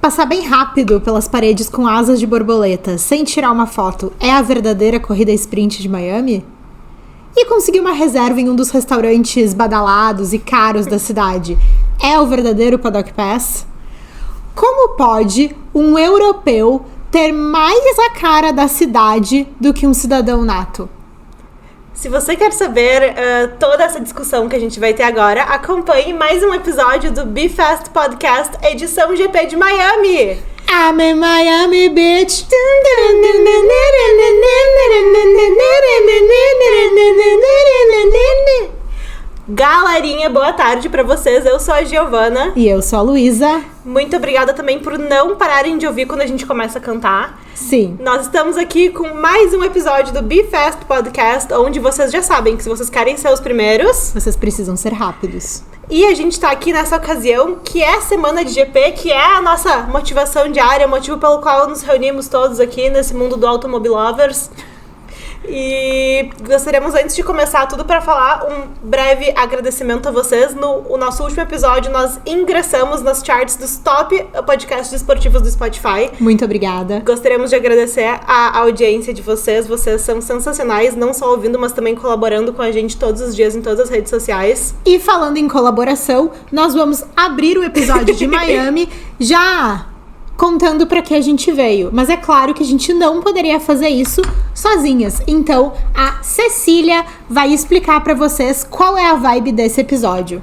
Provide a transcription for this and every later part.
Passar bem rápido pelas paredes com asas de borboleta, sem tirar uma foto, é a verdadeira corrida sprint de Miami? E conseguir uma reserva em um dos restaurantes badalados e caros da cidade, é o verdadeiro Paddock Pass? Como pode um europeu ter mais a cara da cidade do que um cidadão nato? Se você quer saber toda essa discussão que a gente vai ter agora, acompanhe mais um episódio do Be Fast Podcast, edição GP de Miami. I'm in Miami, bitch. Galerinha, boa tarde pra vocês. Eu sou a Giovana. E eu sou a Luísa. Muito obrigada também por não pararem de ouvir quando a gente começa a cantar. Sim. Nós estamos aqui com mais um episódio do Be Fast Podcast, onde vocês já sabem que se vocês querem ser os primeiros, vocês precisam ser rápidos. E a gente tá aqui nessa ocasião, que é a semana de GP, que é a nossa motivação diária, o motivo pelo qual nos reunimos todos aqui nesse mundo do Automobilovers. E gostaríamos, antes de começar tudo, para falar um breve agradecimento a vocês. No nosso último episódio, nós ingressamos nas charts dos top podcasts esportivos do Spotify. Muito obrigada. Gostaríamos de agradecer a audiência de vocês. Vocês são sensacionais, não só ouvindo, mas também colaborando com a gente todos os dias em todas as redes sociais. E falando em colaboração, nós vamos abrir o episódio de Miami já contando para que a gente veio. Mas é claro que a gente não poderia fazer isso sozinhas. Então, a Cecília vai explicar para vocês qual é a vibe desse episódio.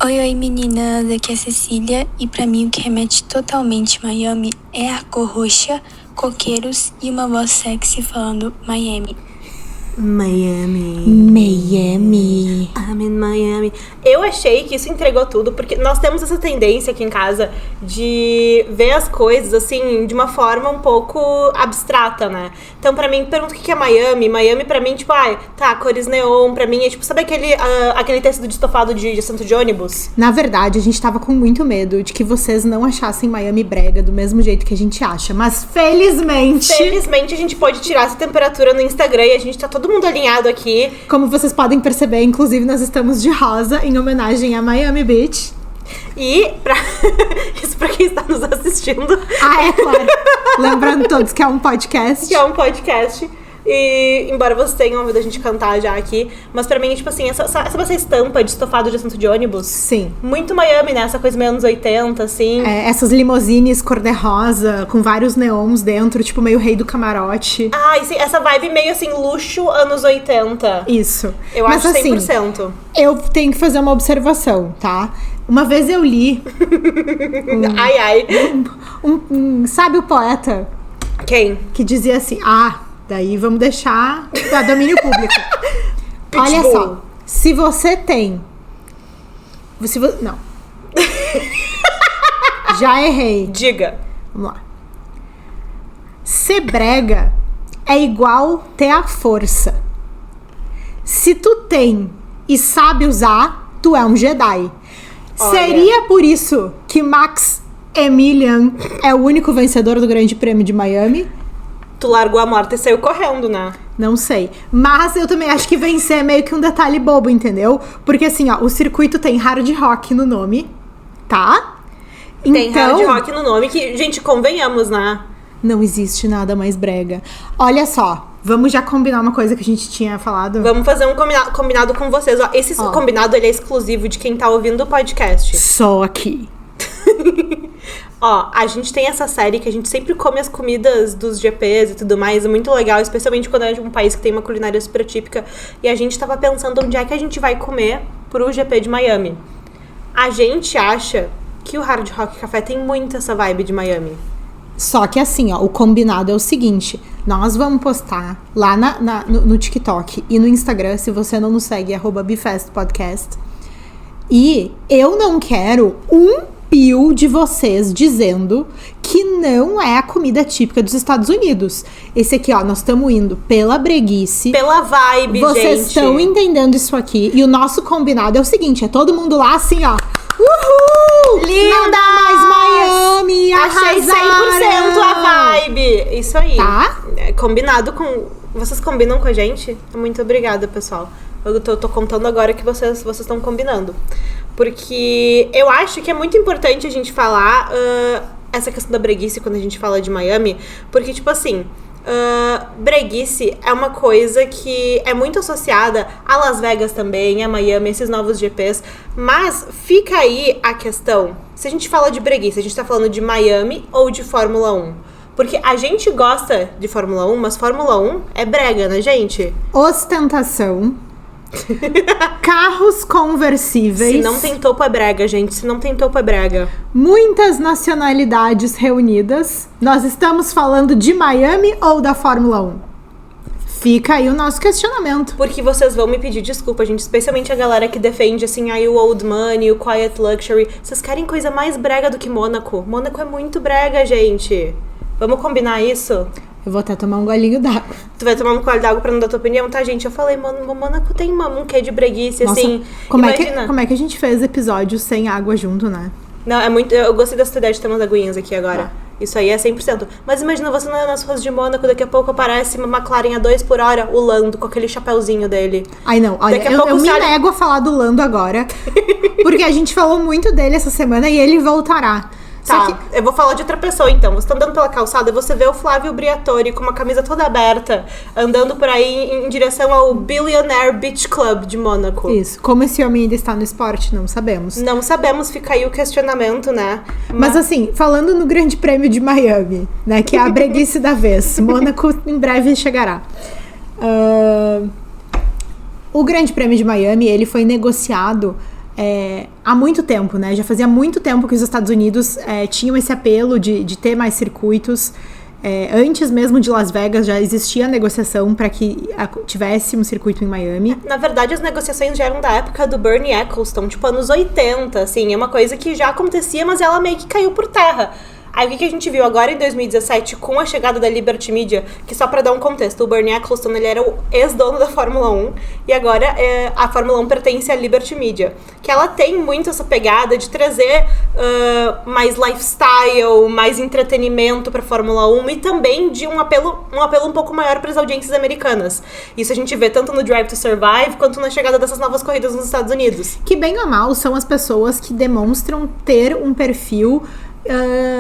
Oi, meninas, aqui é a Cecília. E pra mim o que remete totalmente Miami é a cor roxa, coqueiros e uma voz sexy falando Miami. Miami. I'm in Miami. Eu achei que isso entregou tudo, porque nós temos essa tendência aqui em casa de ver as coisas, assim, de uma forma um pouco abstrata, né? Então, pra mim, pergunta o que é Miami. Miami, pra mim, tipo, cores neon. Pra mim, é tipo, sabe aquele tecido de estofado de assento de ônibus? Na verdade, a gente tava com muito medo de que vocês não achassem Miami brega do mesmo jeito que a gente acha. Mas, felizmente a gente pode tirar essa temperatura no Instagram e a gente tá todo mundo alinhado aqui. Como vocês podem perceber, inclusive, nós estamos de rosa em homenagem a Miami Beach. E isso pra quem está nos assistindo. É claro. Lembrando todos que é um podcast. E embora vocês tenham ouvido a gente cantar já aqui, mas pra mim, tipo assim, sabe essa estampa de estofado de assento de ônibus? Sim. Muito Miami, né? Essa coisa meio anos 80, assim. Essas limousines cor-de-rosa, com vários neons dentro, tipo meio rei do camarote. E sim, essa vibe meio assim, luxo anos 80. Isso. Eu acho 100%. Assim, eu tenho que fazer uma observação, tá? Uma vez eu li... sabe o poeta? Quem? Que dizia assim, daí vamos deixar pra domínio público. Olha só, se você tem... Não. Já errei. Diga. Vamos lá. Ser brega é igual ter a força. Se tu tem e sabe usar, tu é um Jedi. Olha. Seria por isso que Max Emilian é o único vencedor do Grande Prêmio de Miami? Tu largou a moto e saiu correndo, né? Não sei. Mas eu também acho que vencer é meio que um detalhe bobo, entendeu? Porque assim, o circuito tem hard rock no nome, tá? Tem hard rock no nome que, gente, convenhamos, né? Não existe nada mais brega. Olha só, vamos já combinar uma coisa que a gente tinha falado? Vamos fazer um combinado com vocês. Esse combinado, ele é exclusivo de quem tá ouvindo o podcast. Só aqui. A gente tem essa série que a gente sempre come as comidas dos GPs e tudo mais. É muito legal, especialmente quando é de um país que tem uma culinária super típica. E a gente tava pensando onde é que a gente vai comer pro GP de Miami. A gente acha que o Hard Rock Café tem muito essa vibe de Miami. Só que assim, o combinado é o seguinte. Nós vamos postar lá no TikTok e no Instagram, se você não nos segue, @BeFastPodcast. E eu não quero pio de vocês dizendo que não é a comida típica dos Estados Unidos. Esse aqui, nós estamos indo pela breguice. Pela vibe, gente. Vocês estão entendendo isso aqui. E o nosso combinado é o seguinte, é todo mundo lá assim, Uhul! Linda! Mais Miami! Achei 100% a vibe! Isso aí. Tá? Combinado com... Vocês combinam com a gente? Muito obrigada, pessoal. Eu tô contando agora que vocês estão combinando. Porque eu acho que é muito importante a gente falar essa questão da breguice quando a gente fala de Miami, porque, tipo assim, breguice é uma coisa que é muito associada a Las Vegas também, a Miami, esses novos GPs, mas fica aí a questão, se a gente fala de breguice, a gente tá falando de Miami ou de Fórmula 1? Porque a gente gosta de Fórmula 1, mas Fórmula 1 é brega, né, gente? Ostentação. Carros conversíveis. Se não tem topo é brega, gente. Se não tem topo é brega. Muitas nacionalidades reunidas. Nós estamos falando de Miami ou da Fórmula 1? Fica aí o nosso questionamento. Porque vocês vão me pedir desculpa, gente. Especialmente a galera que defende, assim, aí o Old Money, o Quiet Luxury. Vocês querem coisa mais brega do que Mônaco? Mônaco é muito brega, gente. Vamos combinar isso? Eu vou até tomar um golinho d'água. Tu vai tomar um gole d'água pra não dar tua opinião? Tá, gente? Eu falei, mano, o Mônaco tem um quê de breguice, Nossa, assim. Como Imagina. é que a gente fez episódios sem água junto, né? Não, é muito... Eu gostei dessa ideia de ter umas aguinhas aqui agora. Isso aí é 100%. Mas imagina você nas ruas de Mônaco, daqui a pouco aparece uma McLaren a 2 por hora, o Lando, com aquele chapéuzinho dele. Ai, não. Olha, Daqui a pouco eu me sai- nego a falar do Lando agora. Porque a gente falou muito dele essa semana e ele voltará. Tá, Só que eu vou falar de outra pessoa então. Você tá andando pela calçada e você vê o Flávio Briatore com uma camisa toda aberta, andando por aí em direção ao Billionaire Beach Club de Mônaco. isso. Como esse homem ainda está no esporte, não sabemos. Não sabemos, fica aí o questionamento, né? Mas assim, falando no Grande Prêmio de Miami, né, que é a breguice da vez, Mônaco em breve chegará. O Grande Prêmio de Miami, ele foi negociado há muito tempo, né? Já fazia muito tempo que os Estados Unidos tinham esse apelo de ter mais circuitos. Antes mesmo de Las Vegas já existia a negociação para que tivesse um circuito em Miami. Na verdade, as negociações já eram da época do Bernie Eccleston, tipo anos 80, assim, é uma coisa que já acontecia, mas ela meio que caiu por terra. Aí o que a gente viu agora em 2017 com a chegada da Liberty Media, que só pra dar um contexto, o Bernie Eccleston, ele era o ex-dono da Fórmula 1 e agora a Fórmula 1 pertence à Liberty Media, que ela tem muito essa pegada de trazer mais lifestyle, mais entretenimento pra Fórmula 1 e também de um apelo um pouco maior para as audiências americanas. Isso a gente vê tanto no Drive to Survive quanto na chegada dessas novas corridas nos Estados Unidos. Que bem ou mal são as pessoas que demonstram ter um perfil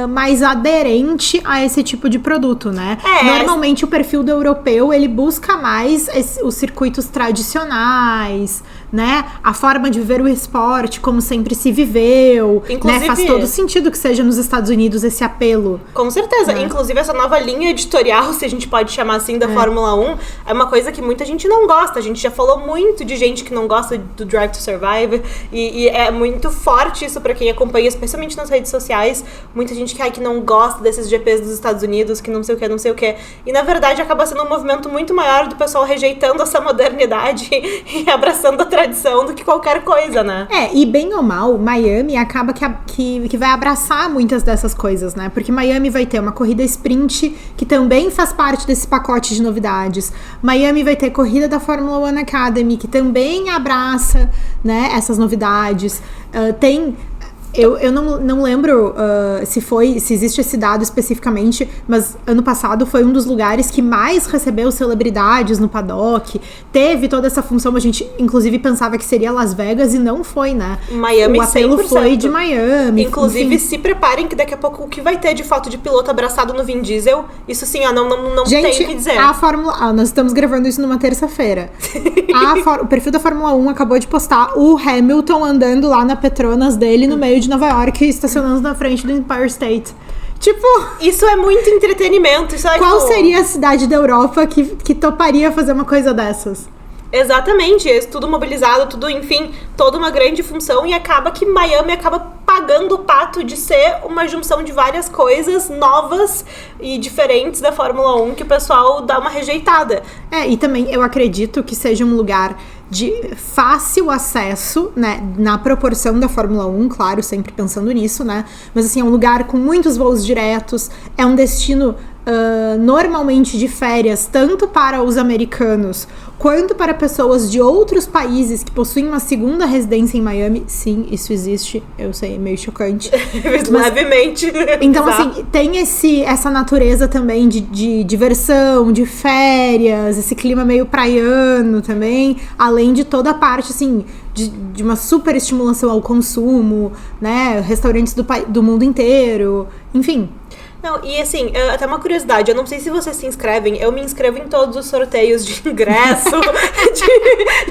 mais aderente a esse tipo de produto, né? Normalmente o perfil do europeu, ele busca mais os circuitos tradicionais, né? A forma de ver o esporte como sempre se viveu, Inclusive, né? Faz todo sentido que seja nos Estados Unidos esse apelo. Com certeza. Inclusive, essa nova linha editorial, se a gente pode chamar assim, da Fórmula 1, é uma coisa que muita gente não gosta. A gente já falou muito de gente que não gosta do Drive to Survive e é muito forte isso pra quem acompanha, especialmente nas redes sociais. Muita gente que não gosta desses GPs dos Estados Unidos, que não sei o que. E, na verdade, acaba sendo um movimento muito maior do pessoal rejeitando essa modernidade e abraçando a tradição do que qualquer coisa, né? E bem ou mal, Miami acaba que vai abraçar muitas dessas coisas, né? Porque Miami vai ter uma corrida sprint, que também faz parte desse pacote de novidades. Miami vai ter corrida da Fórmula 1 Academy, que também abraça, né, essas novidades. Eu não lembro se existe esse dado especificamente, mas ano passado foi um dos lugares que mais recebeu celebridades no paddock. Teve toda essa função, a gente inclusive pensava que seria Las Vegas e não foi, né? Miami, o apelo 100%. foi de Miami. Inclusive, enfim. se preparem que daqui a pouco o que vai ter de foto de piloto abraçado no Vin Diesel, isso sim, não Gente, tem o que dizer. a Fórmula... nós estamos gravando isso numa terça-feira. O perfil da Fórmula 1 acabou de postar o Hamilton andando lá na Petronas dele no meio de Nova York, estacionando na frente do Empire State. Tipo... Isso é muito entretenimento. Isso é, Qual seria a cidade da Europa que toparia fazer uma coisa dessas? Exatamente, é tudo mobilizado, tudo, enfim, toda uma grande função e acaba que Miami acaba pagando o pato de ser uma junção de várias coisas novas e diferentes da Fórmula 1 que o pessoal dá uma rejeitada. E também eu acredito que seja um lugar de fácil acesso, né, na proporção da Fórmula 1, claro, sempre pensando nisso, né, mas assim, é um lugar com muitos voos diretos, é um destino normalmente de férias, tanto para os americanos quanto para pessoas de outros países que possuem uma segunda residência em Miami. Sim, isso existe. Eu sei, é meio chocante. Levemente. Então, assim, tem essa natureza também de diversão, de férias, esse clima meio praiano também, além de toda a parte, assim, de uma super estimulação ao consumo, né? Restaurantes do mundo inteiro, enfim. Não, e assim, até uma curiosidade, eu não sei se vocês se inscrevem, eu me inscrevo em todos os sorteios de ingresso,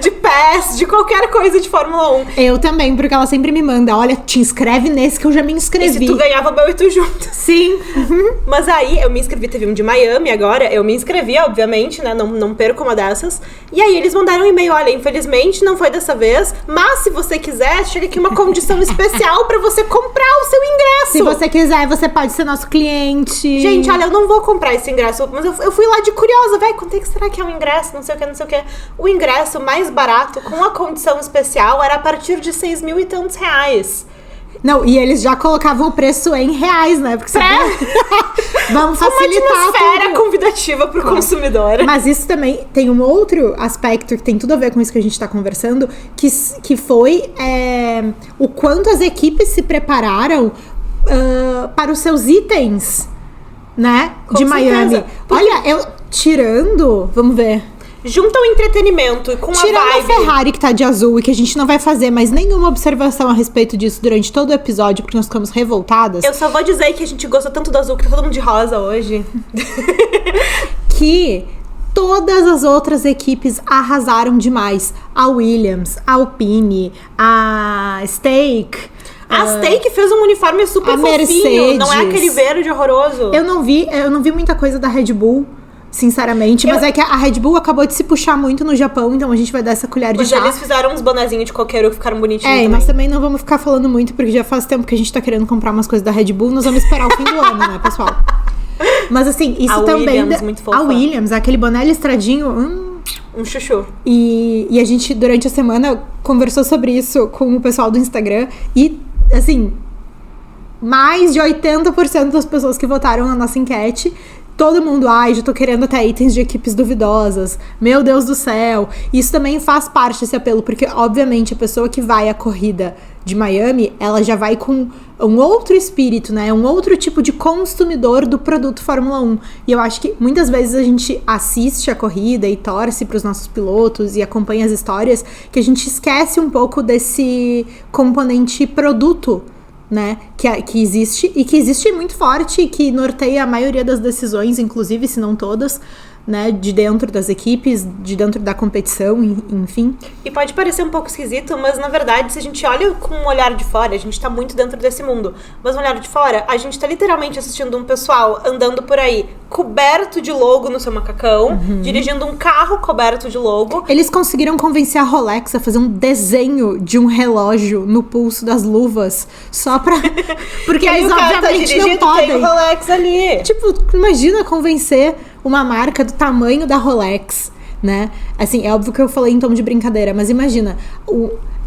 de PES, de qualquer coisa de Fórmula 1. Eu também, porque ela sempre me manda, olha, te inscreve nesse que eu já me inscrevi. E se tu ganhava, eu e tu junto. Sim. Mas aí, eu me inscrevi, teve um de Miami agora, eu me inscrevi, obviamente, né, não perco uma dessas. E aí eles mandaram um e-mail, olha, infelizmente não foi dessa vez, mas se você quiser, chega aqui uma condição especial pra você comprar o seu ingresso. Se você quiser, você pode ser nosso cliente. Gente, olha, eu não vou comprar esse ingresso, mas eu fui lá de curiosa, velho, quanto é que será que é um ingresso, não sei o que. O ingresso mais barato, com a condição especial, era a partir de 6 mil e tantos reais. Não, e eles já colocavam o preço em reais, né? Porque vamos facilitar uma atmosfera tudo. Convidativa pro consumidor. Mas isso também tem um outro aspecto que tem tudo a ver com isso que a gente tá conversando, que foi o quanto as equipes se prepararam para os seus itens, né? Com de certeza. Miami. Porque... Olha, eu tirando, vamos ver. Junta o entretenimento com Tirando a vibe. a Ferrari que tá de azul e que a gente não vai fazer mais nenhuma observação a respeito disso durante todo o episódio, porque nós ficamos revoltadas. Eu só vou dizer que a gente gosta tanto do azul que tá todo mundo de rosa hoje. Que todas as outras equipes arrasaram demais. A Williams, a Alpine, a Stake. A Stake fez um uniforme super fofinho. Mercedes. Não é aquele verde horroroso. Eu não vi muita coisa da Red Bull, sinceramente. Mas é que a Red Bull acabou de se puxar muito no Japão, então a gente vai dar essa colher de chá. Mas eles fizeram uns bonezinhos de qualquer um que ficaram bonitinhos também. Nós também não vamos ficar falando muito, porque já faz tempo que a gente tá querendo comprar umas coisas da Red Bull. Nós vamos esperar o fim do ano, né, pessoal? Mas assim, isso a também... Williams, muito fofa. A Williams, aquele boné listradinho... Um chuchu. E a gente, durante a semana, conversou sobre isso com o pessoal do Instagram. E, assim, mais de 80% das pessoas que votaram na nossa enquete... Todo mundo, já tô querendo até itens de equipes duvidosas. Meu Deus do céu. Isso também faz parte desse apelo, porque, obviamente, a pessoa que vai à corrida de Miami, ela já vai com um outro espírito, né? Um outro tipo de consumidor do produto Fórmula 1. E eu acho que muitas vezes a gente assiste a corrida e torce pros nossos pilotos e acompanha as histórias, que a gente esquece um pouco desse componente produto, né, que existe, e que existe muito forte, e que norteia a maioria das decisões, inclusive, se não todas, né, de dentro das equipes, de dentro da competição, enfim. E pode parecer um pouco esquisito, mas na verdade, se a gente olha com um olhar de fora, a gente tá muito dentro desse mundo, mas um olhar de fora, a gente tá literalmente assistindo um pessoal andando por aí, coberto de logo no seu macacão, dirigindo um carro coberto de logo. Eles conseguiram convencer a Rolex a fazer um desenho de um relógio no pulso das luvas, só pra... Porque aí eles o cara obviamente tá não podem. Tem o Rolex ali. Tipo, imagina convencer uma marca do tamanho da Rolex, né? Assim, é óbvio que eu falei em tom de brincadeira, mas imagina,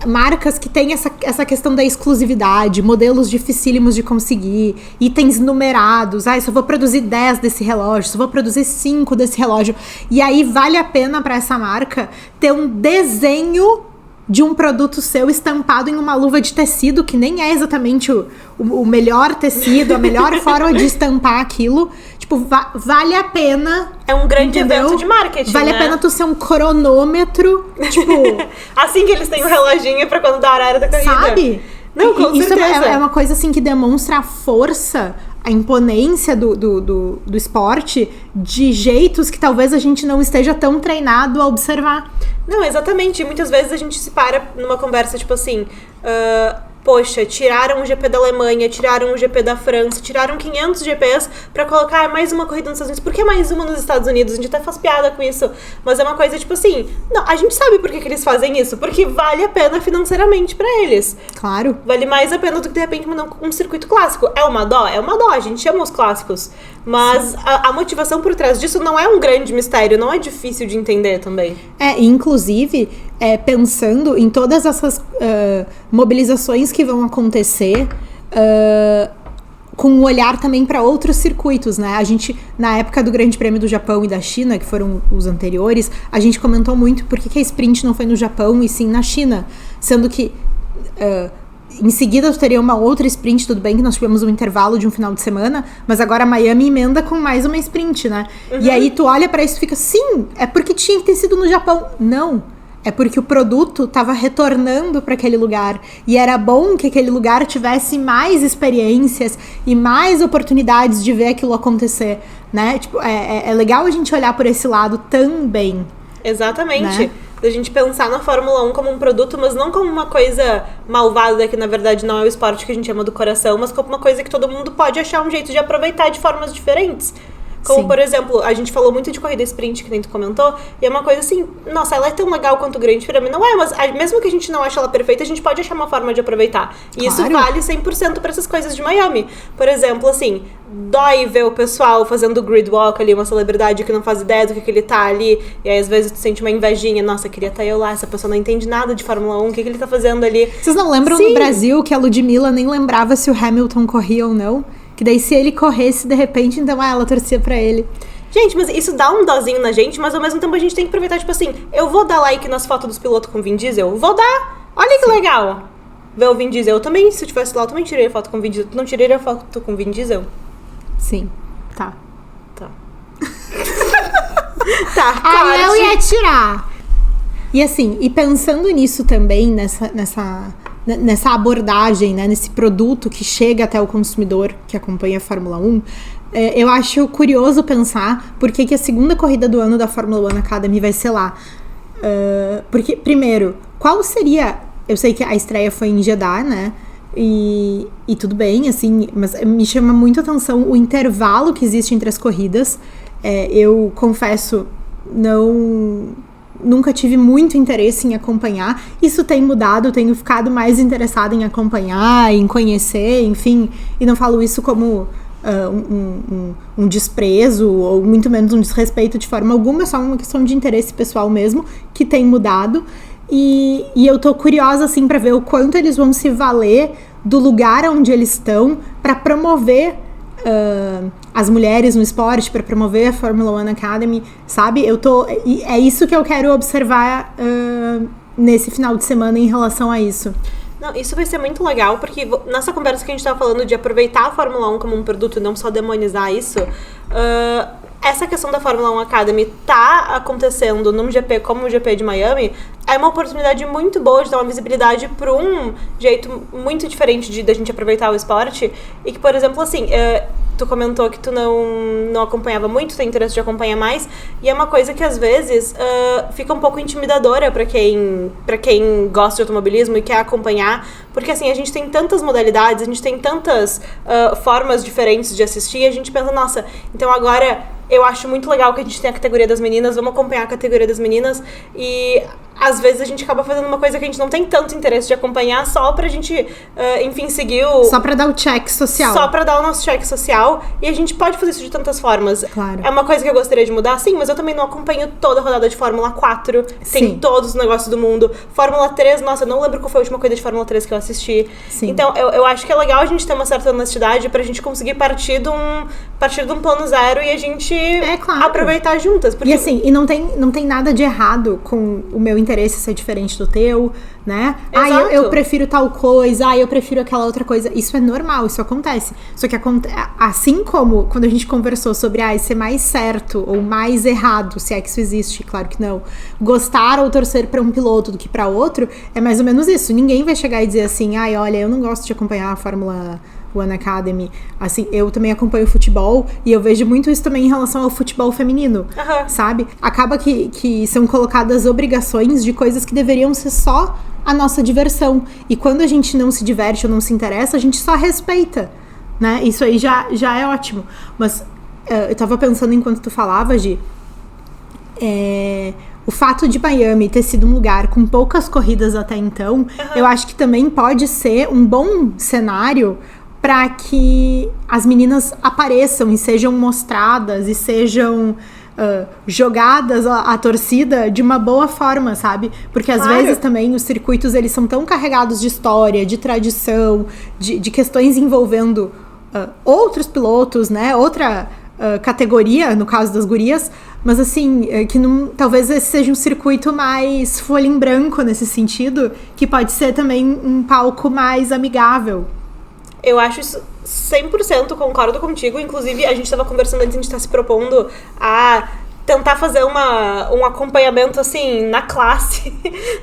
marcas que têm essa questão da exclusividade, modelos dificílimos de conseguir, itens numerados, só vou produzir 10 desse relógio, só vou produzir 5 desse relógio, e aí vale a pena para essa marca ter um desenho de um produto seu estampado em uma luva de tecido, que nem é exatamente o melhor tecido, a melhor forma de estampar aquilo. Tipo, vale a pena. É um grande entendeu? evento de marketing, Vale né? a pena tu ser um cronômetro, tipo... assim que eles têm um reloginho pra quando dá a horário da corrida. Sabe? Não, com isso certeza. é uma coisa, assim, que demonstra a força, a imponência do esporte, de jeitos que talvez a gente não esteja tão treinado a observar. Não, exatamente. Muitas vezes a gente se para numa conversa, tipo assim... poxa, tiraram o GP da Alemanha, tiraram o GP da França, tiraram 500 GPs pra colocar mais uma corrida nos Estados Unidos. Por que mais uma nos Estados Unidos? A gente até faz piada com isso. Mas é uma coisa, tipo assim... Não, a gente sabe por que eles fazem isso. Porque vale a pena financeiramente pra eles. Claro. Vale mais a pena do que, de repente, mandar um circuito clássico. É uma dó? É uma dó. A gente ama os clássicos. Mas a motivação por trás disso não é um grande mistério. Não é difícil de entender também. Inclusive, pensando em todas essas mobilizações que vão acontecer, com um olhar também para outros circuitos, né? A gente, na época do Grande Prêmio do Japão e da China, que foram os anteriores, a gente comentou muito por que a sprint não foi no Japão e sim na China, sendo que em seguida tu teria uma outra sprint, tudo bem que nós tivemos um intervalo de um final de semana, mas agora Miami emenda com mais uma sprint, né? E aí tu olha para isso e fica, sim, é porque tinha que ter sido no Japão. Não, é porque o produto estava retornando para aquele lugar e era bom que aquele lugar tivesse mais experiências e mais oportunidades de ver aquilo acontecer, né? Tipo, é legal a gente olhar por esse lado também. Exatamente. Né? Da gente pensar na Fórmula 1 como um produto, mas não como uma coisa malvada, que na verdade não é o esporte que a gente ama do coração, mas como uma coisa que todo mundo pode achar um jeito de aproveitar de formas diferentes. Como, por exemplo, a gente falou muito de corrida sprint, que nem tu comentou, e é uma coisa assim, nossa, ela é tão legal quanto o Grande Prêmio. Não é, mas mesmo que a gente não ache ela perfeita, a gente pode achar uma forma de aproveitar. E isso vale 100% pra essas coisas de Miami. Por exemplo, assim, dói ver o pessoal fazendo grid walk ali, uma celebridade que não faz ideia do que ele tá ali, e aí às vezes tu sente uma invejinha, nossa, queria estar eu lá, essa pessoa não entende nada de Fórmula 1, o que ele tá fazendo ali. Vocês não lembram no Brasil que a Ludmilla nem lembrava se o Hamilton corria ou não? Que daí se ele corresse, de repente, então ela torcia pra ele. Gente, mas isso dá um dozinho na gente, mas ao mesmo tempo a gente tem que aproveitar, tipo assim, eu vou dar like nas fotos dos pilotos com o Vin Diesel? Vou dar! Olha que legal! Ver o Vin Diesel. Eu também, se eu tivesse lá, eu também tirei foto com o Vin Diesel. Tu não tiraria foto com o Vin Diesel? Sim. Tá. Tá, claro. Eu ia tirar. E assim, e pensando nisso também, nessa abordagem, né, nesse produto que chega até o consumidor que acompanha a Fórmula 1, eu acho curioso pensar por que a segunda corrida do ano da Fórmula 1 Academy vai ser lá. Porque, primeiro, qual seria... Eu sei que a estreia foi em Jeddah, né? E tudo bem, assim, mas me chama muito a atenção o intervalo que existe entre as corridas. Eu confesso, nunca tive muito interesse em acompanhar. Isso tem mudado, tenho ficado mais interessada em acompanhar, em conhecer, enfim. E não falo isso como um desprezo ou muito menos um desrespeito de forma alguma. É só uma questão de interesse pessoal mesmo, que tem mudado. E eu tô curiosa, assim, pra ver o quanto eles vão se valer do lugar onde eles estão pra promover as mulheres no esporte, para promover a Fórmula 1 Academy, sabe? É isso que eu quero observar nesse final de semana em relação a isso. Não, isso vai ser muito legal, porque nessa conversa que a gente tava falando de aproveitar a Fórmula 1 como um produto e não só demonizar isso, essa questão da Fórmula 1 Academy tá acontecendo num GP como o GP de Miami, é uma oportunidade muito boa de dar uma visibilidade para um jeito muito diferente da gente aproveitar o esporte. E que, por exemplo, assim, tu comentou que tu não acompanhava muito, tem interesse de acompanhar mais, e é uma coisa que às vezes fica um pouco intimidadora para quem gosta de automobilismo e quer acompanhar, porque assim, a gente tem tantas modalidades, a gente tem tantas formas diferentes de assistir, e a gente pensa, nossa, então agora eu acho muito legal que a gente tem a categoria das meninas, vamos acompanhar a categoria das meninas, e às vezes a gente acaba fazendo uma coisa que a gente não tem tanto interesse de acompanhar, só pra gente, enfim, seguir Só pra dar o check social. Só pra dar o nosso check social, e a gente pode fazer isso de tantas formas. Claro. É uma coisa que eu gostaria de mudar, sim, mas eu também não acompanho toda a rodada de Fórmula 4, tem todos os negócios do mundo. Fórmula 3, nossa, eu não lembro qual foi a última corrida de Fórmula 3 que eu assisti. Sim. Então, eu acho que é legal a gente ter uma certa honestidade pra gente conseguir partir de um plano zero e a gente aproveitar juntas. Porque... E assim, não tem nada de errado com o meu interesse ser diferente do teu, né? Exato. Eu prefiro tal coisa, eu prefiro aquela outra coisa. Isso é normal, isso acontece. Só que assim como quando a gente conversou sobre ser mais certo ou mais errado, se é que isso existe, claro que não, gostar ou torcer pra um piloto do que pra outro, é mais ou menos isso. Ninguém vai chegar e dizer assim, olha, eu não gosto de acompanhar a Fórmula 1 Academy. Assim, eu também acompanho futebol e eu vejo muito isso também em relação ao futebol feminino, sabe? Acaba que são colocadas obrigações de coisas que deveriam ser só a nossa diversão. E quando a gente não se diverte ou não se interessa, a gente só respeita, né? Isso aí já é ótimo. Mas eu tava pensando enquanto tu falava, Gi, o fato de Miami ter sido um lugar com poucas corridas até então, eu acho que também pode ser um bom cenário para que as meninas apareçam e sejam mostradas e sejam jogadas à torcida de uma boa forma, sabe? Porque às vezes também os circuitos, eles são tão carregados de história, de tradição, de questões envolvendo outros pilotos, né? Outra categoria, no caso das gurias, mas assim, que talvez esse seja um circuito mais folha em branco nesse sentido, que pode ser também um palco mais amigável. Eu acho isso 100%, concordo contigo. Inclusive, a gente estava conversando antes, a gente está se propondo a tentar fazer um acompanhamento, assim, na classe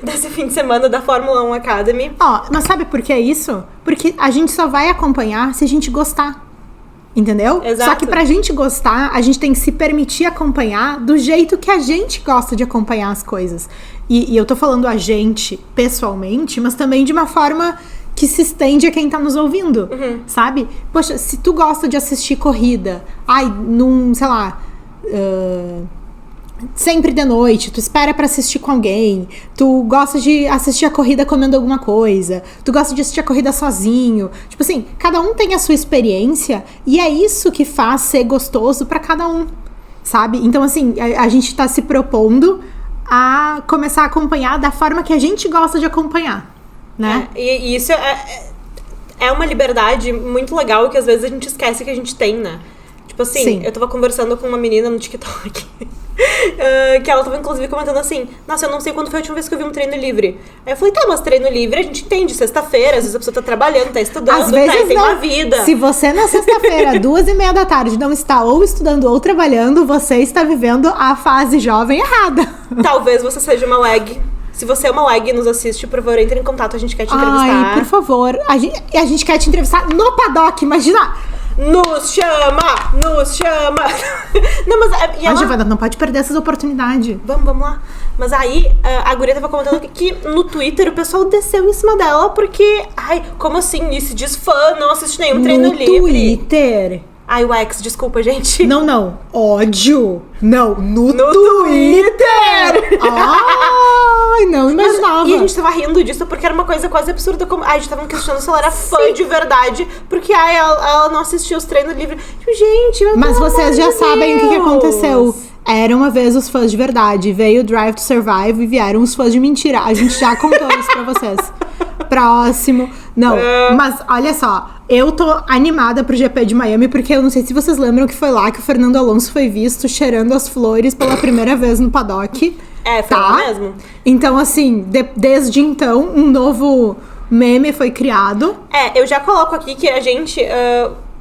desse fim de semana da Fórmula 1 Academy. Mas sabe por que é isso? Porque a gente só vai acompanhar se a gente gostar. Entendeu? Exato. Só que pra gente gostar, a gente tem que se permitir acompanhar do jeito que a gente gosta de acompanhar as coisas. E eu tô falando a gente pessoalmente, mas também de uma forma que se estende a quem tá nos ouvindo, sabe? Poxa, se tu gosta de assistir corrida, sei lá, sempre de noite, tu espera pra assistir com alguém, tu gosta de assistir a corrida comendo alguma coisa, tu gosta de assistir a corrida sozinho, tipo assim, cada um tem a sua experiência e é isso que faz ser gostoso pra cada um, sabe? Então assim, a gente tá se propondo a começar a acompanhar da forma que a gente gosta de acompanhar, né? E isso é uma liberdade muito legal que às vezes a gente esquece que a gente tem, né? Tipo assim, Sim. Eu tava conversando com uma menina no TikTok que ela tava inclusive comentando assim: nossa, eu não sei quando foi a última vez que eu vi um treino livre. Aí eu falei, tá, mas treino livre a gente entende, sexta-feira, às vezes a pessoa tá trabalhando, tá estudando, Às vezes tem não. uma vida. Se você na sexta-feira, 2:30 da tarde, não está ou estudando ou trabalhando, você está vivendo a fase jovem errada. Talvez você seja uma lag. Se você é uma lag e nos assiste, por favor, entre em contato, a gente quer te entrevistar. Ai, por favor. A gente quer te entrevistar no paddock, imagina! Nos chama! Não, mas... A Giovana não pode perder essas oportunidades. Vamos lá. Mas aí, a guria tava comentando que no Twitter o pessoal desceu em cima dela porque... Ai, como assim? Se diz fã, não assiste nenhum treino livre. No Twitter. Ai, o X, desculpa, gente. Não. Ódio. Não, no Twitter! Ai, não imaginava. E a gente tava rindo disso porque era uma coisa quase absurda. A gente tava questionando se ela era fã de verdade. Porque, ela não assistia os treinos livres. Tipo, gente, mas vocês já Deus. sabem o que aconteceu. Era uma vez os fãs de verdade. Veio o Drive to Survive e vieram os fãs de mentira. A gente já contou isso pra vocês. Próximo. Não, mas olha só. Eu tô animada pro GP de Miami, porque eu não sei se vocês lembram que foi lá que o Fernando Alonso foi visto cheirando as flores pela primeira vez no paddock. Foi lá mesmo. Então, assim, desde então, um novo meme foi criado. Eu já coloco aqui que a gente...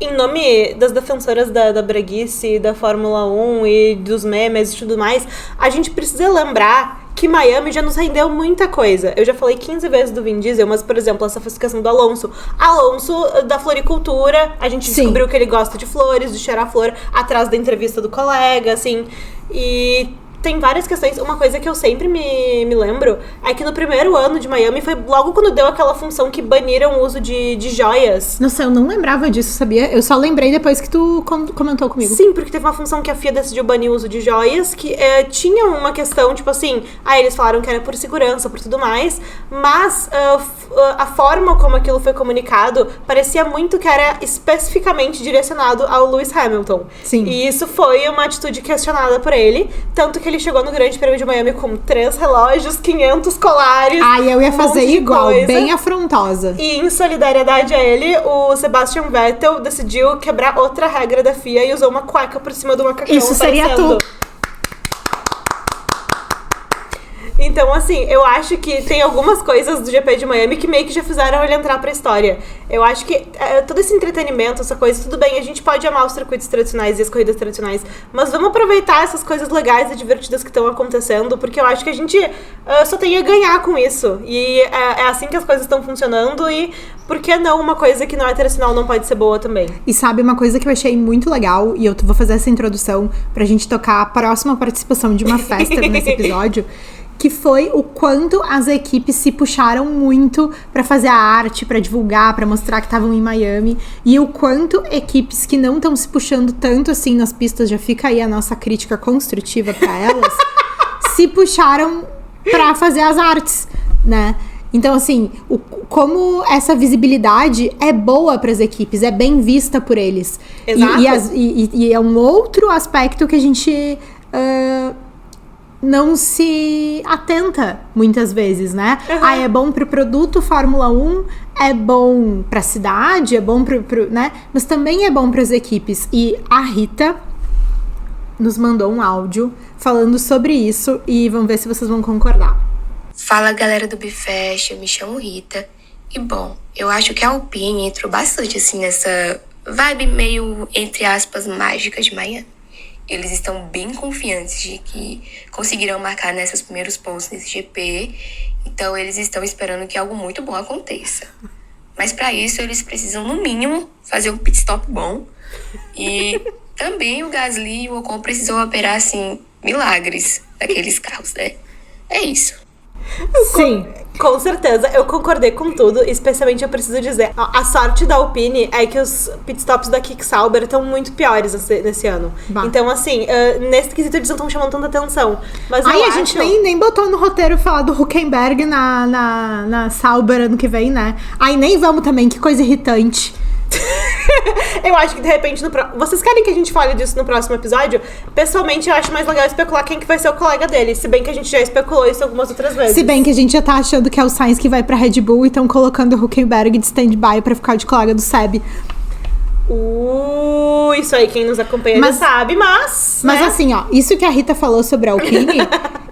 em nome das defensoras da breguice, da Fórmula 1 e dos memes e tudo mais, a gente precisa lembrar que Miami já nos rendeu muita coisa. Eu já falei 15 vezes do Vin Diesel, mas, por exemplo, essa questão do Alonso. Alonso, da floricultura, a gente descobriu que ele gosta de flores, de cheirar flor, atrás da entrevista do colega, assim. E... tem várias questões. Uma coisa que eu sempre me lembro é que no primeiro ano de Miami foi logo quando deu aquela função que baniram o uso de joias. Nossa, eu não lembrava disso, sabia? Eu só lembrei depois que tu comentou comigo. Sim, porque teve uma função que a FIA decidiu banir o uso de joias, que tinha uma questão, tipo assim, eles falaram que era por segurança, por tudo mais, mas a forma como aquilo foi comunicado parecia muito que era especificamente direcionado ao Lewis Hamilton. Sim. E isso foi uma atitude questionada por ele, tanto que ele chegou no Grande Prêmio de Miami com 3 relógios, 500 colares. Eu ia fazer igual, coisa. bem afrontosa. E em solidariedade a ele, o Sebastian Vettel decidiu quebrar outra regra da FIA e usou uma cueca por cima do macacão. Isso seria tu. Então, assim, eu acho que tem algumas coisas do GP de Miami que meio que já fizeram ele entrar pra história. Eu acho que todo esse entretenimento, essa coisa, tudo bem, a gente pode amar os circuitos tradicionais e as corridas tradicionais, mas vamos aproveitar essas coisas legais e divertidas que estão acontecendo, porque eu acho que a gente só tem a ganhar com isso. E é assim que as coisas estão funcionando e por que não uma coisa que não é tradicional não pode ser boa também? E sabe uma coisa que eu achei muito legal, e eu vou fazer essa introdução pra gente tocar a próxima participação de uma festa nesse episódio, que foi o quanto as equipes se puxaram muito pra fazer a arte, pra divulgar, pra mostrar que estavam em Miami, e o quanto equipes que não estão se puxando tanto assim nas pistas, já fica aí a nossa crítica construtiva pra elas, se puxaram pra fazer as artes, né? Então, assim, como essa visibilidade é boa para as equipes, é bem vista por eles. Exato. E é um outro aspecto que a gente não se atenta muitas vezes, né? É bom pro produto Fórmula 1, é bom pra cidade, é bom né? Mas também é bom pras equipes. E a Rita nos mandou um áudio falando sobre isso e vamos ver se vocês vão concordar. Fala, galera do Bifest, eu me chamo Rita. E bom, eu acho que a Alpine entrou bastante assim nessa vibe meio, entre aspas, mágica de Miami. Eles estão bem confiantes de que conseguirão marcar nesses primeiros pontos nesse GP. Então, eles estão esperando que algo muito bom aconteça. Mas, para isso, eles precisam, no mínimo, fazer um pit stop bom. E também o Gasly e o Ocon precisam operar, assim, milagres daqueles carros, né? É isso. Sim. Com certeza, eu concordei com tudo. Especialmente eu preciso dizer, a sorte da Alpine é que os pitstops da Kik Sauber estão muito piores nesse ano. Então assim, nesse quesito eles não estão chamando tanta atenção. Mas a gente nem botou no roteiro falar do Hülkenberg na Sauber ano que vem, né? Aí nem vamos também, que coisa irritante. Eu acho que de repente vocês querem que a gente fale disso no próximo episódio? Pessoalmente eu acho mais legal especular quem que vai ser o colega dele. Se bem que a gente já especulou isso algumas outras vezes. Se bem que a gente já tá achando que é o Sainz que vai pra Red Bull e estão colocando o Hülkenberg de stand-by pra ficar de colega do Seb. Isso aí quem nos acompanha já sabe, mas né? Assim, ó, isso que a Rita falou sobre a Alpine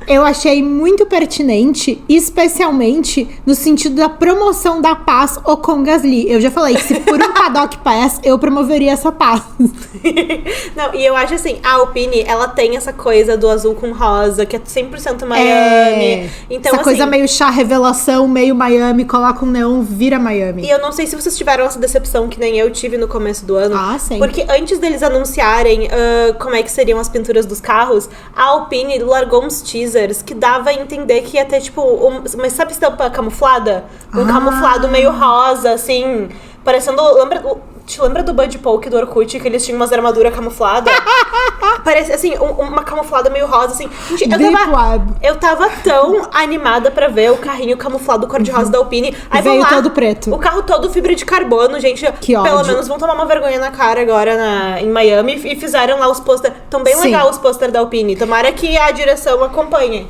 eu achei muito pertinente, especialmente no sentido da promoção da paz com Gasly. Eu já falei que se por um paddock pass, eu promoveria essa paz. Não, e eu acho assim, a Alpine, ela tem essa coisa do azul com rosa, que é 100% Miami. Então, essa coisa meio chá revelação, meio Miami, coloca um neon, vira Miami. E eu não sei se vocês tiveram essa decepção que nem eu tive no começo do ano. Sim. Porque antes deles anunciarem como é que seriam as pinturas dos carros, a Alpine largou uns teasers que dava a entender que ia ter, tipo, mas sabe estampa camuflada? Um camuflado meio rosa, assim, parecendo... Te lembra do Bud Polk do Orkut, que eles tinham umas armaduras camufladas? Parece, assim, uma camuflada meio rosa, assim. Gente, eu tava tão animada pra ver o carrinho camuflado cor-de-rosa da Alpine. Aí veio lá, todo preto. O carro todo fibra de carbono, gente. Que ódio. Pelo menos vão tomar uma vergonha na cara agora em Miami. E fizeram lá os pôster. Tão bem legal os pôster da Alpine. Tomara que a direção acompanhe.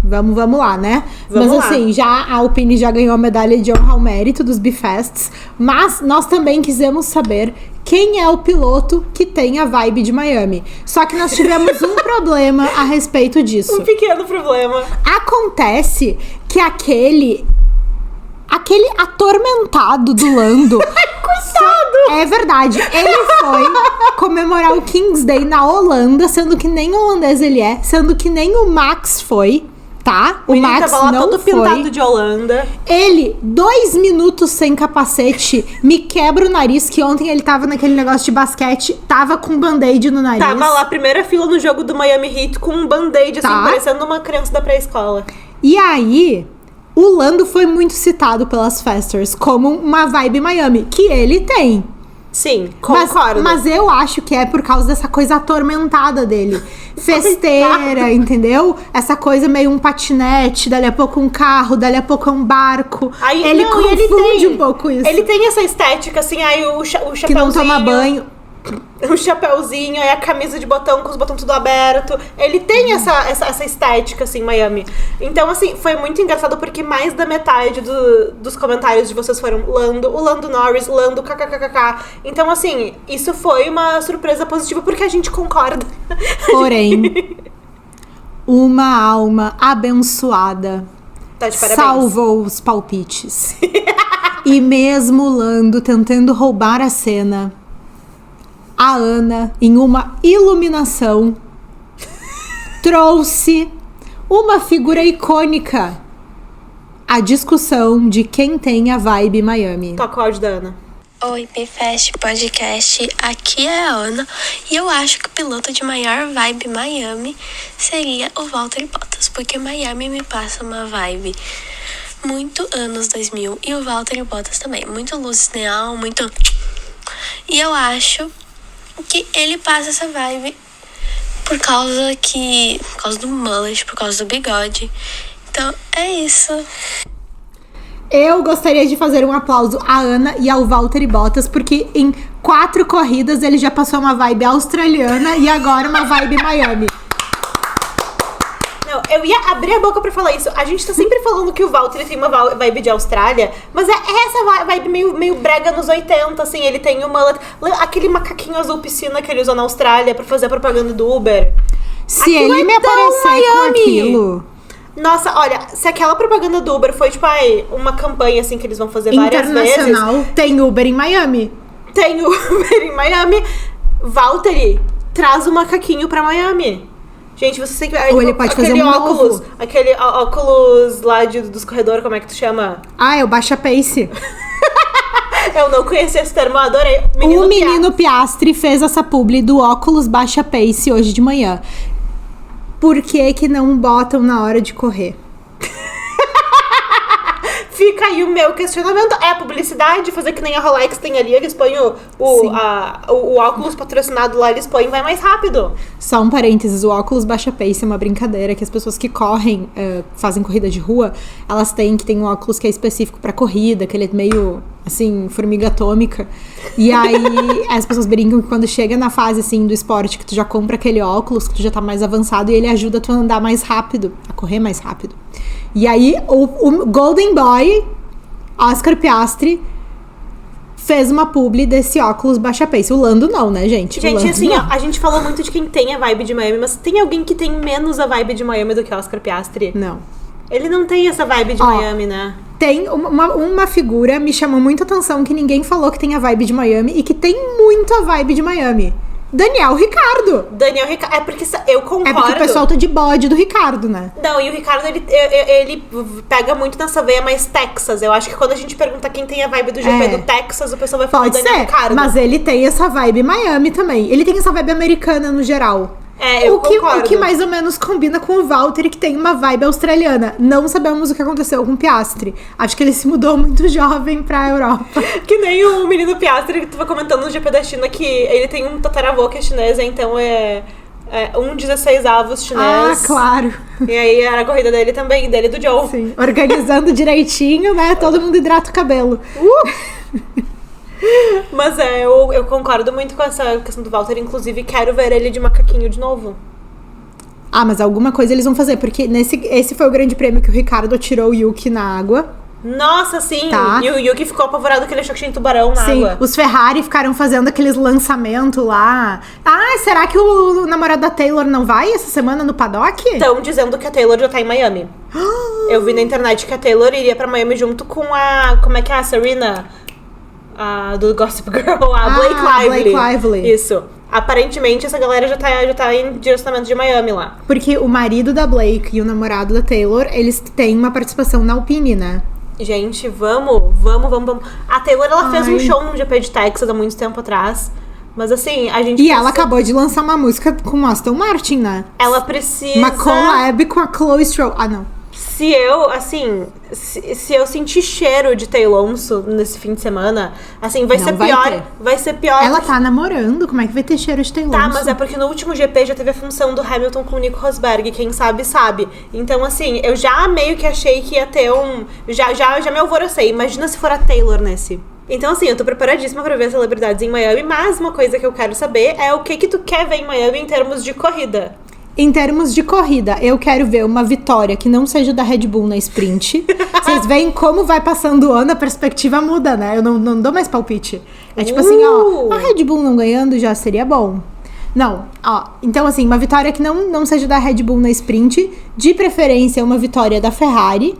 Vamos lá, né? Mas assim, a Alpine já ganhou a medalha de honra ao mérito dos Bifests, mas nós também quisemos saber quem é o piloto que tem a vibe de Miami. Só que nós tivemos um problema a respeito disso. Um pequeno problema. Acontece que aquele atormentado do Lando... Coitado! É verdade. Ele foi comemorar o King's Day na Holanda, sendo que nem holandês ele é, sendo que nem o Max foi. Tá? O Max tava lá não todo foi. Pintado de Holanda. Ele, 2 minutos sem capacete, me quebra o nariz, que ontem ele tava naquele negócio de basquete, tava com um band-aid no nariz. Tava lá, primeira fila no jogo do Miami Heat, com um band-aid, assim, parecendo uma criança da pré-escola. E aí, o Lando foi muito citado pelas festers como uma vibe Miami, que ele tem. Sim, concordo. Mas eu acho que é por causa dessa coisa atormentada dele. Festeira, entendeu? Essa coisa meio um patinete, dali a pouco um carro, dali a pouco é um barco. Aí, ele confunde um pouco isso. Ele tem essa estética, assim, aí o chapéuzinho... Que não toma banho. O chapéuzinho, aí a camisa de botão com os botões tudo aberto. Ele tem essa estética, assim, Miami. Então, assim, foi muito engraçado porque mais da metade dos comentários de vocês foram o Lando Norris, Lando kkkk. Então, assim, isso foi uma surpresa positiva porque a gente concorda. Porém, uma alma abençoada tá de parabéns. Salvou os palpites. E mesmo o Lando tentando roubar a cena, a Ana, em uma iluminação, trouxe uma figura icônica à discussão de quem tem a vibe Miami. Toca o áudio da Ana. Oi, Bifest Podcast, aqui é a Ana e eu acho que o piloto de maior vibe Miami seria o Valtteri Bottas, porque Miami me passa uma vibe muito anos 2000 e o Valtteri Bottas também, muito luz neon, muito... E eu acho que ele passa essa vibe por causa do mullet, por causa do bigode. Então, é isso. Eu gostaria de fazer um aplauso à Ana e ao Valtteri Bottas, porque em 4 corridas ele já passou uma vibe australiana e agora uma vibe Miami. eu ia abrir a boca pra falar isso. A gente tá sempre falando que o Valtteri tem uma vibe de Austrália, mas é essa vibe meio brega nos 80, assim. Ele tem uma... Aquele macaquinho azul piscina que ele usou na Austrália pra fazer a propaganda do Uber. Se Aquilo ele me é tão aparecer com Miami. aquilo... Nossa, olha, se aquela propaganda do Uber foi, tipo, uma campanha, assim, que eles vão fazer várias vezes... Internacional, tem Uber em Miami. Tem Uber em Miami. Valtteri, traz o macaquinho pra Miami. Gente, você tem que... Ou ele pode fazer um óculos, novo. aquele óculos lá dos corredores, como é que tu chama? Ah, é o Baixa Pace. Eu não conhecia esse termo, eu adorei. O menino Piastri fez essa publi do óculos Baixa Pace hoje de manhã. Por que não botam na hora de correr? Fica aí o meu questionamento. É a publicidade, fazer que nem a Rolex tem ali, eles põem o óculos patrocinado lá, eles põem, vai mais rápido. Só um parênteses, o óculos Baixa Pace é uma brincadeira que as pessoas que correm, fazem corrida de rua, elas têm um óculos que é específico pra corrida, que ele é meio, assim, formiga atômica. E aí as pessoas brincam que quando chega na fase, assim, do esporte, que tu já compra aquele óculos, que tu já tá mais avançado e ele ajuda tu a andar mais rápido, a correr mais rápido. E aí o Golden Boy, Oscar Piastri, fez uma publi desse óculos Baixa Pace. O Lando não, né, gente? Gente, assim, ó, a gente falou muito de quem tem a vibe de Miami, mas tem alguém que tem menos a vibe de Miami do que Oscar Piastri? Não. Ele não tem essa vibe de Miami, né? Tem uma figura, me chamou muita atenção, que ninguém falou que tem a vibe de Miami e que tem muito a vibe de Miami. Daniel Ricciardo. É porque eu concordo. É porque o pessoal tá de bode do Ricciardo, né? Não, e o Ricciardo, ele pega muito nessa veia mais Texas. Eu acho que quando a gente pergunta quem tem a vibe do GP do Texas, o pessoal vai falar Pode Daniel ser, Ricciardo. mas ele tem essa vibe Miami também. Ele tem essa vibe americana no geral. Eu O concordo. que mais ou menos combina com o Valtteri, que tem uma vibe australiana. Não sabemos o que aconteceu com o Piastri. Acho que ele se mudou muito jovem pra Europa. Que nem o menino Piastri que tu tava comentando no GP da China, que ele tem um tataravô que é chinês, então é 16avos chinês. Ah, claro. E aí era a corrida dele também, dele e do Joe. Sim, organizando direitinho, né? Todo mundo hidrata o cabelo. Mas eu concordo muito com essa questão do Valtteri, inclusive quero ver ele de macaquinho de novo. Ah, mas alguma coisa eles vão fazer, porque esse foi o grande prêmio que o Ricciardo tirou o Yuki na água. Nossa, sim! Tá. E o Yuki ficou apavorado que ele achou que tinha tubarão na água. Os Ferrari ficaram fazendo aqueles lançamentos lá. Ah, será que o namorado da Taylor não vai essa semana no paddock? Estão dizendo que a Taylor já tá em Miami. Eu vi na internet que a Taylor iria pra Miami junto com a... Como é que é? A Serena? Do Gossip Girl, a Blake Lively. Isso. Aparentemente, essa galera já tá em direcionamento de Miami lá. Porque o marido da Blake e o namorado da Taylor, eles têm uma participação na Alpine, né? Gente, vamos. A Taylor, ela fez um show no GP de Texas há muito tempo atrás. Mas assim, a gente... E ela acabou de lançar uma música com Aston Martin, né? Ela precisa... Uma collab com a Chloe Stroll. Ah, não. Se eu sentir cheiro de Taylonso nesse fim de semana, assim, vai ser pior. Vai ser pior. Ela tá namorando, como é que vai ter cheiro de Taylonso? Tá, mas é porque no último GP já teve a função do Hamilton com o Nico Rosberg, quem sabe, sabe. Então, assim, eu já meio que achei que ia ter já me alvorocei. Imagina se for a Taylor nesse. Então, assim, eu tô preparadíssima pra ver as celebridades em Miami, mas uma coisa que eu quero saber é o que tu quer ver em Miami em termos de corrida. Em termos de corrida, eu quero ver uma vitória que não seja da Red Bull na sprint. Vocês veem como vai passando o ano, a perspectiva muda, né? Eu não dou mais palpite. É tipo assim, ó, a Red Bull não ganhando já seria bom. Não, ó, então assim, uma vitória que não seja da Red Bull na sprint, de preferência uma vitória da Ferrari,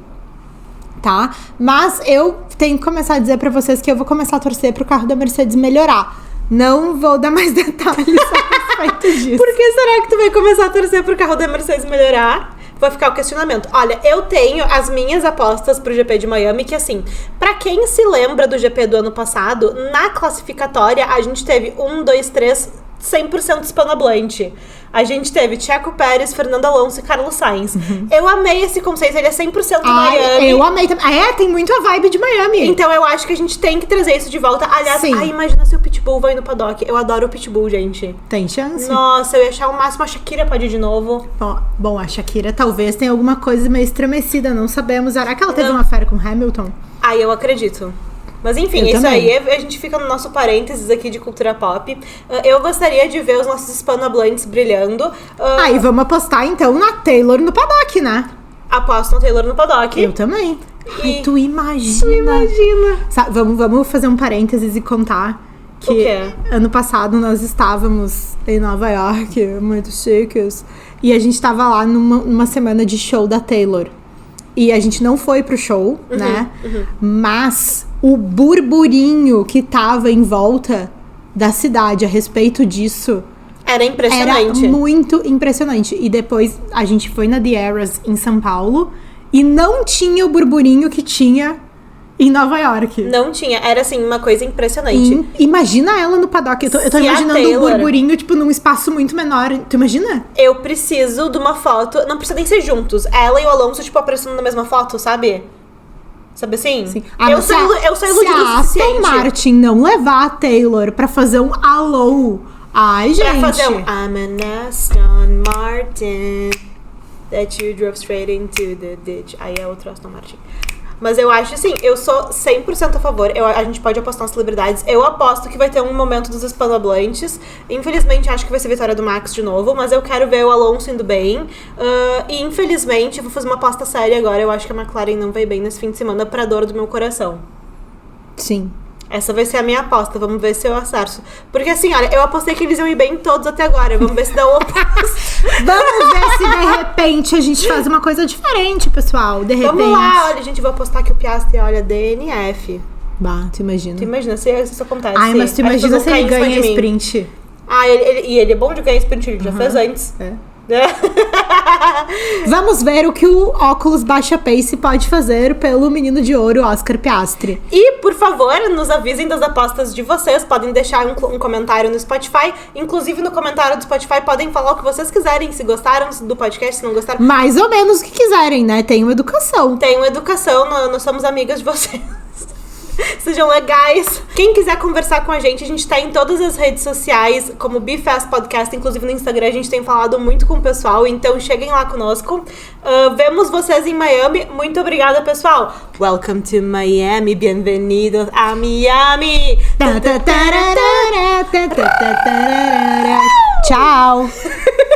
tá? Mas eu tenho que começar a dizer pra vocês que eu vou começar a torcer pro carro da Mercedes melhorar. Não vou dar mais detalhes a respeito disso. Por que será que tu vai começar a torcer pro carro da Mercedes melhorar? Vai ficar o questionamento. Olha, eu tenho as minhas apostas pro GP de Miami, que assim, pra quem se lembra do GP do ano passado, na classificatória a gente teve 100% hispanohablante. A gente teve Checo Pérez, Fernando Alonso e Carlos Sainz. Eu amei esse conceito, ele é 100% Miami. Eu amei também. Tem muito a vibe de Miami. Então eu acho que a gente tem que trazer isso de volta. Aliás, imagina se o Pitbull vai no paddock. Eu adoro o Pitbull, gente. Tem chance? Nossa, eu ia achar o máximo. A Shakira pode ir de novo. Bom, a Shakira talvez tenha alguma coisa meio estremecida, não sabemos. Será que ela teve uma fera com Hamilton? Eu acredito. Mas enfim, Eu isso também. aí a gente fica no nosso parênteses aqui de cultura pop. Eu gostaria de ver os nossos hispanohablantes brilhando. E vamos apostar então na Taylor no paddock, né? Aposto no Taylor no paddock. Eu também. E- Ai, tu imagina. Vamos fazer um parênteses e contar O que quê? ano passado nós estávamos em Nova York, muito chiques, e a gente tava lá numa semana de show da Taylor. E a gente não foi pro show, né? Mas o burburinho que tava em volta da cidade a respeito disso Era impressionante. era muito impressionante. E depois a gente foi na The Eras em São Paulo e não tinha o burburinho que tinha em Nova York. Não tinha. Era, assim, uma coisa impressionante. Imagina ela no paddock. Eu tô Se a imaginando o Taylor- burburinho, tipo, num espaço muito menor. Tu imagina? Eu preciso de uma foto. Não precisa nem ser juntos. Ela e o Alonso, tipo, aparecendo na mesma foto, sabe? Sabe assim? Sim. Eu sou iludida o Se a Aston suficiente Martin não levar a Taylor pra fazer um alô... Ai, gente. pra fazer um I'm an Aston Martin that you drove straight into the ditch. Aí é outro Aston Martin. Mas eu acho assim, eu sou 100% a favor. A gente pode apostar nas celebridades. Eu aposto que vai ter um momento dos hispanohablantes. Infelizmente, acho que vai ser vitória do Max de novo. Mas eu quero ver o Alonso indo bem. E infelizmente, eu vou fazer uma aposta séria agora. Eu acho que a McLaren não vai bem nesse fim de semana, pra dor do meu coração. Sim. Essa vai ser a minha aposta. Vamos ver se eu acerto. Porque assim, olha, eu apostei que eles iam ir bem todos até agora. Vamos ver se dá o oposto. Vamos ver se de repente a gente faz uma coisa diferente, pessoal. De repente. Vamos lá, olha, gente, vou apostar que o Piastri, olha, DNF. Bah, tu imagina. Tu imagina se isso acontece. Ai, mas tu As pessoas imagina vão se ele cair em cima ganha de mim. sprint. Ele é bom de ganhar sprint, ele já fez antes. É. Vamos ver o que o óculos baixa pace pode fazer pelo menino de ouro Oscar Piastri. E, por favor, nos avisem das apostas de vocês. Podem deixar um comentário no Spotify. Inclusive, no comentário do Spotify, podem falar o que vocês quiserem. Se gostaram do podcast, se não gostaram. Mais ou menos o que quiserem, né? Tenham educação. Tenham educação, nós somos amigas de vocês. Sejam legais. Quem quiser conversar com a gente tá em todas as redes sociais, como BeFast Podcast, inclusive no Instagram a gente tem falado muito com o pessoal, então cheguem lá conosco. Vemos vocês em Miami. Muito obrigada, pessoal. Welcome to Miami. Bienvenidos a Miami. Tchau.